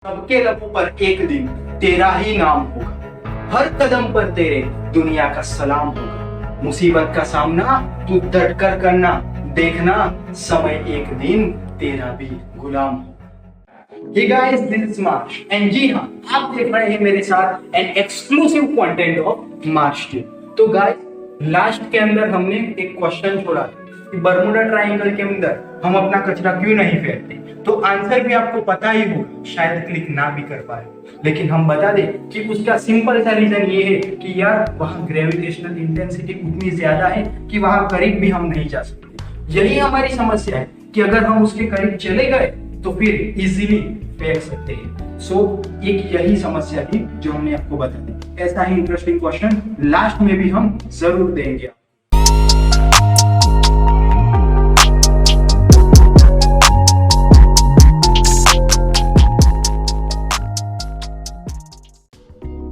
सबके लबों पर एक दिन तेरा ही नाम होगा, हर कदम पर तेरे दुनिया का सलाम होगा। मुसीबत का सामना तू डट कर करना, देखना समय एक दिन तेरा भी गुलाम होगा। Hey guys, this is Marsh and जी हाँ, आप देख रहे हैं मेरे साथ an exclusive content of Marsh team. तो गाइस, लास्ट के अंदर हमने एक क्वेश्चन छोड़ा था कि बर्मुडा ट्रायंगल के अंदर हम अपना कचरा क्यों नहीं फेंकते। तो आंसर भी आपको पता ही होगा, शायद क्लिक ना भी कर पाए, लेकिन हम बता दें कि उसका सिंपल सा रीजन ये है कि यार वहाँ ग्रेविटेशनल इंटेंसिटी उतनी ज्यादा है कि वहाँ करीब भी हम नहीं जा सकते। यही हमारी समस्या है कि अगर हम उसके करीब चले गए तो फिर इजीली फेंक सकते हैं। सो एक यही समस्या थी जो हमने आपको बता दी। ऐसा ही इंटरेस्टिंग क्वेश्चन लास्ट में भी हम जरूर देंगे।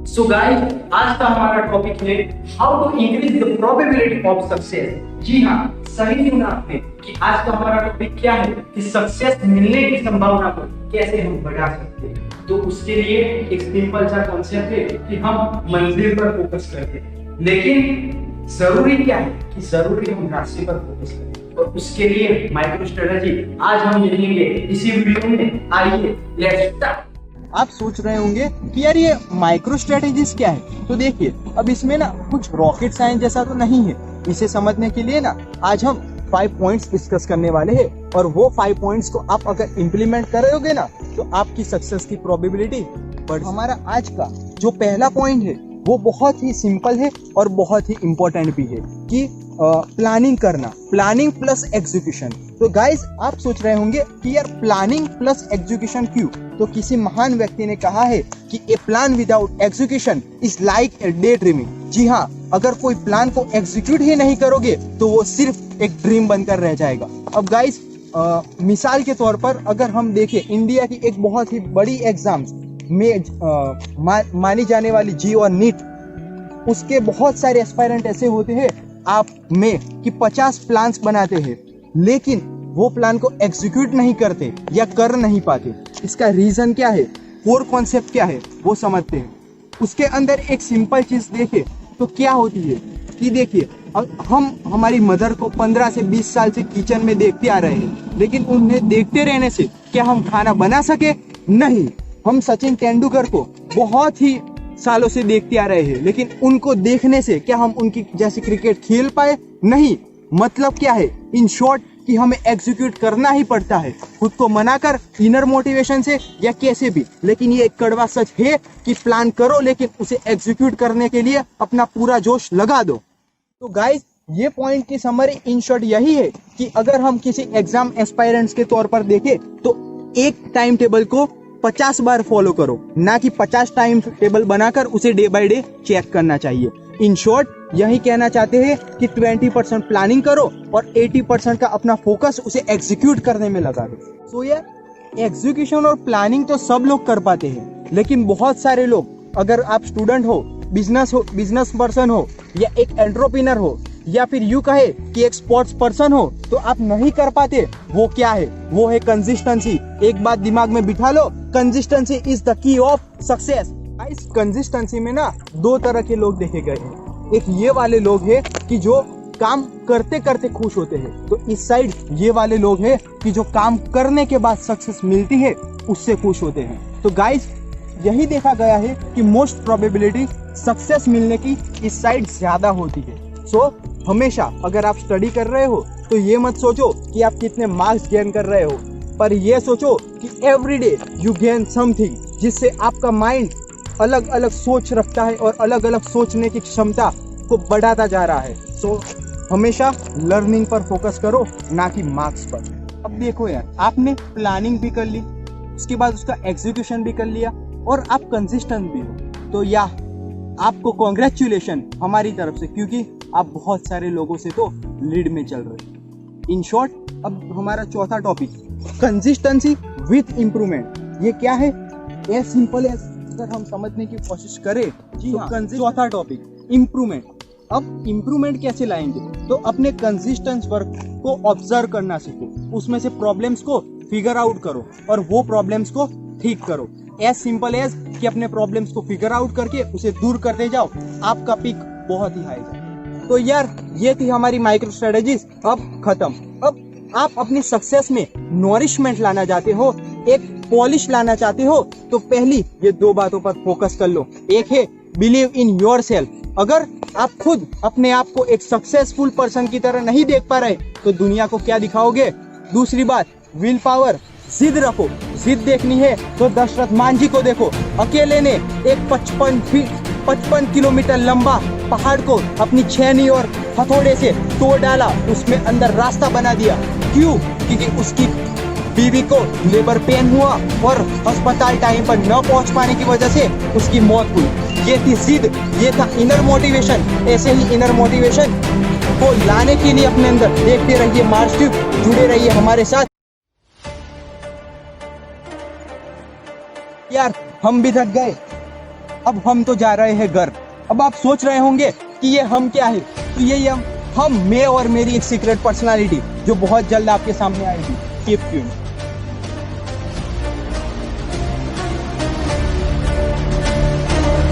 सो गाइस, आज का हमारा टॉपिक है how to increase the probability of success. जी हाँ, सही सुना आपने कि आज का हमारा टॉपिक क्या है कि सक्सेस मिलने की संभावना को कैसे हम बढ़ा सकते हैं। तो उसके लिए एक सिंपल सा कॉन्सेप्ट है कि हम मंजिल पर फोकस करते हैं, लेकिन जरूरी क्या है कि जरूरी हम रास्ते पर फोकस करें। और उसके लिए माइक्रो स्ट्रेटजी आज हम देखेंगे इसी वीडियो में। आइए लेट्स स्टार्ट। आप सोच रहे होंगे कि यार ये माइक्रो स्ट्रेटेजीज क्या है। तो देखिए, अब इसमें ना कुछ रॉकेट साइंस जैसा तो नहीं है। इसे समझने के लिए ना आज हम 5 पॉइंट्स डिस्कस करने वाले हैं, और वो 5 पॉइंट्स को आप अगर इम्प्लीमेंट करोगे ना तो आपकी सक्सेस की प्रोबेबिलिटी बढ़। हमारा आज का जो पहला पॉइंट है वो बहुत ही सिंपल है और बहुत ही इम्पोर्टेंट भी है कि प्लानिंग करना, प्लानिंग प्लस एग्जीक्यूशन। तो गाइज, आप सोच रहे होंगे कि यार प्लानिंग प्लस एग्जीक्यूशन क्यों। तो किसी महान व्यक्ति ने कहा है कि a plan without execution is like a day dreaming. जी हाँ, अगर कोई प्लान को एग्जीक्यूट ही नहीं करोगे तो वो सिर्फ एक ड्रीम बनकर रह जाएगा। अब गाइज, मिसाल के तौर पर अगर हम देखें इंडिया की एक बहुत ही बड़ी एग्जाम्स में मानी जाने वाली जी और नीट, उसके बहुत सारे एस्पायरेंट ऐसे होते हैं आप में कि 50 प्लान्स बनाते हैं, लेकिन वो प्लान को एग्जीक्यूट नहीं करते या कर नहीं पाते। इसका रीजन क्या है, कोर कॉन्सेप्ट क्या है, वो समझते हैं। उसके अंदर एक सिंपल चीज देखे तो क्या होती है कि देखिए, हम हमारी मदर को 15 से 20 साल से किचन में देखते आ रहे हैं, लेकिन उन्हें देखते रहने से क्या हम खाना बना सके? नहीं। हम सचिन तेंदुलकर को बहुत ही सालों से देखते आ रहे हैं, लेकिन उनको देखने से क्या हम उनकी जैसे क्रिकेट खेल पाए? नहीं। मतलब क्या है, इन शॉर्ट कि हमें एग्जीक्यूट करना ही पड़ता है, खुद को मनाकर, इनर मोटिवेशन से या कैसे भी। लेकिन ये एक कड़वा सच है कि प्लान करो लेकिन उसे एग्जीक्यूट करने के लिए अपना पूरा जोश लगा दो। तो गाइज, ये पॉइंट की समरी इन शॉर्ट यही है कि अगर हम किसी एग्जाम एस्पायरेंट्स के तौर पर देखें तो एक टाइम टेबल को 50 बार फॉलो करो, ना कि 50 टाइम टेबल बनाकर उसे डे बाय डे चेक करना चाहिए। इन शॉर्ट यही कहना चाहते हैं कि 20% प्लानिंग करो और 80% का अपना फोकस उसे एग्जीक्यूट करने में लगा दो। सो यार, एग्जीक्यूशन और प्लानिंग तो सब लोग कर पाते हैं, लेकिन बहुत सारे लोग, अगर आप स्टूडेंट हो, बिजनेस पर्सन हो, या एक एंटरप्रेन्योर हो, या फिर यूं कहे कि एक स्पोर्ट्स पर्सन हो, तो आप नहीं कर पाते। वो क्या है? वो है कंसिस्टेंसी। एक बात दिमाग में बिठा लो, consistency is the key of success. इस कंसिस्टेंसी में ना 2 तरह के लोग देखे गए हैं। एक ये वाले लोग हैं कि जो काम करते करते खुश होते हैं, तो इस साइड ये वाले लोग हैं कि जो काम करने के बाद सक्सेस मिलती है उससे खुश होते हैं। तो गाइस, यही देखा गया है कि मोस्ट प्रोबेबिलिटी सक्सेस मिलने की इस साइड ज्यादा होती है। सो हमेशा अगर आप स्टडी कर रहे हो तो ये मत सोचो कि आप कितने मार्क्स गेन कर रहे हो, पर ये सोचो कि एवरीडे यू गेन समथिंग, जिससे आपका माइंड अलग अलग सोच रखता है और अलग अलग सोचने की क्षमता को बढ़ाता जा रहा है। सो हमेशा लर्निंग पर फोकस करो, ना कि मार्क्स पर। अब देखो यार, आपने प्लानिंग भी कर ली, उसके बाद उसका एग्जीक्यूशन भी कर लिया और आप कंसिस्टेंट भी हो, तो या आपको कॉन्ग्रेचुलेशन हमारी तरफ से, क्योंकि आप बहुत सारे लोगों से तो लीड में चल रहे हो। इन शॉर्ट, अब हमारा चौथा टॉपिक, कंसिस्टेंसी विथ इम्प्रूवमेंट। ये क्या है? एज सिंपल एज, अगर हम समझने की कोशिश करें तो चौथा टॉपिक इम्प्रूवमेंट। अब इम्प्रूवमेंट कैसे लाएंगे? तो अपने कंसिस्टेंस वर्क को ऑब्जर्व करना सीखो, उसमें से प्रॉब्लम्स को फिगर आउट करो और वो प्रॉब्लम्स को ठीक करो। एज सिंपल एज कि अपने प्रॉब्लम्स को फिगर आउट करके उसे दूर करते जाओ, आपका पिक बहुत ही हाई जाए। तो यार ये थी हमारी माइक्रो स्ट्रेटेजीज, अब खत्म। अब आप अपनी सक्सेस में नॉरिशमेंट लाना चाहते हो, एक पॉलिश लाना चाहते हो, तो पहली ये दो बातों पर फोकस कर लो। एक है बिलीव इन योरसेल्फ। अगर आप खुद अपने आप को एक सक्सेसफुल पर्सन की तरह नहीं देख पा रहे तो दुनिया को क्या दिखाओगे। दूसरी बात विल पावर, जिद रखो। जिद देखनी है तो दशरथ मांझी को देखो, अकेले ने एक 55 किलोमीटर लंबा पहाड़ को अपनी छेनी और हथौड़े से तोड़ डाला, उसमें अंदर रास्ता बना दिया। क्यों? क्योंकि उसकी बीवी को लेबर पेन हुआ और अस्पताल टाइम पर न पहुंच पाने की वजह से उसकी मौत हुई। ये थी जिद, ये था इनर मोटिवेशन। ऐसे ही इनर मोटिवेशन को लाने के लिए अपने अंदर देखते रहिए मार्स ट्यूब, जुड़े रहिए हमारे साथ। यार हम भी थक गए, अब हम तो जा रहे हैं घर। अब आप सोच रहे होंगे कि ये हम क्या है, तो यही हम मैं और मेरी एक सीक्रेट पर्सनालिटी जो बहुत जल्द आपके सामने आएगी। Keep tuned.